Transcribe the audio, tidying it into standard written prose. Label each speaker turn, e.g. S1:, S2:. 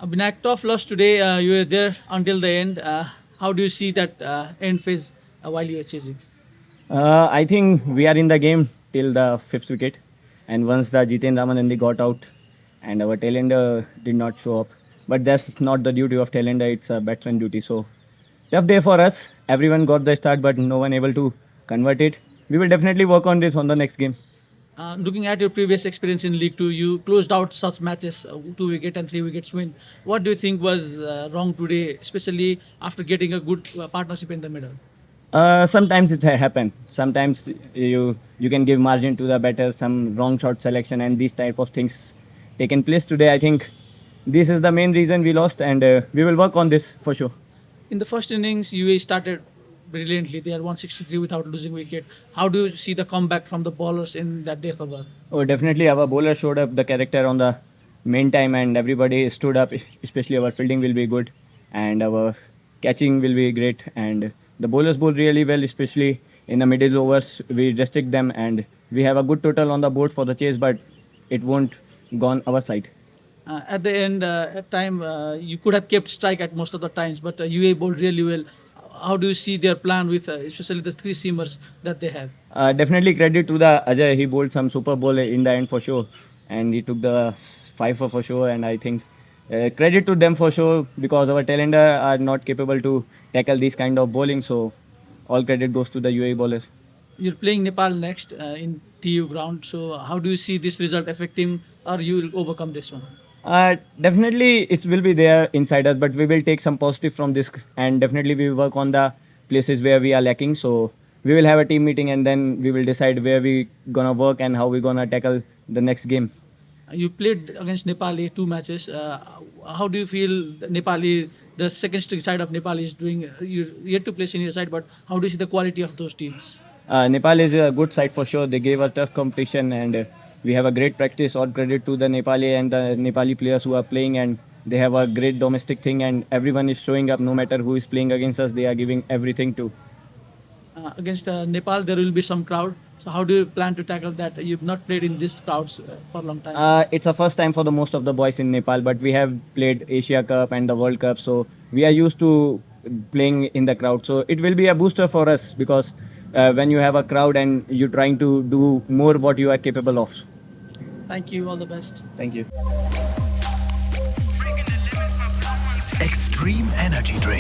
S1: Vinayak, tough loss today. You were there until the end. How do you see that end phase while you are chasing?
S2: I think we are in the game till the fifth wicket, and once the Jiten Ramanandi got out, and our tailender did not show up. But that's not the duty of tailender; it's a batsman duty. So tough day for us. Everyone got the start, but no one able to convert it. We will definitely work on this on the next game.
S1: Looking at your previous experience in League Two, you closed out such matches, 2 wicket and 3 wickets win. What do you think was wrong today, especially after getting a good partnership in the middle?
S2: Sometimes it happen. Sometimes you can give margin to the batter, some wrong shot selection, and these type of things taken place today. I think this is the main reason we lost, and we will work on this for sure.
S1: In the first innings, UAE started brilliantly. They are 163 without losing wicket. How do you see the comeback from the bowlers in that day of
S2: Oh, definitely our bowler showed up the character on the main time, and everybody stood up. Especially our fielding will be good, and our catching will be great. And the bowlers bowl really well, especially in the middle overs. We restrict them, and we have a good total on the board for the chase, but it won't gone our side.
S1: At the end, at time, you could have kept strike at most of the times, but UAE bowled really well. How do you see their plan with especially the three seamers that they have?
S2: Definitely credit to the Ajay. He bowled some super ball in the end for sure, and he took the five for sure. And I think credit to them for sure because our talenter are not capable to tackle this kind of bowling. So all credit goes to the UAE bowlers.
S1: You're playing Nepal next in TU ground. So how do you see this result affecting, or you will overcome this one?
S2: Definitely it will be there inside us, but we will take some positive from this, and definitely we will work on the places where we are lacking. So we will have a team meeting, and then we will decide where we gonna work and how we gonna tackle the next game.
S1: You played against Nepali 2 matches. How do you feel Nepali, the second string side of Nepal is doing? You yet to play senior side, but how do you see the quality of those teams?
S2: Nepal is a good side for sure. They gave us tough competition, and we have a great practice. All credit to the Nepali and the Nepali players who are playing, and they have a great domestic thing, and everyone is showing up. No matter who is playing against us, they are giving everything to.
S1: Against Nepal, there will be some crowd. So how do you plan to tackle that? You've not played in these crowds for a long time.
S2: It's a first time for the most of the boys in Nepal, but we have played Asia Cup and the World Cup, so we are used to playing in the crowd. So it will be a booster for us because when you have a crowd and you're trying to do more what you are capable of.
S1: Thank you. All the best.
S2: Thank you.
S3: Extreme Energy Drink.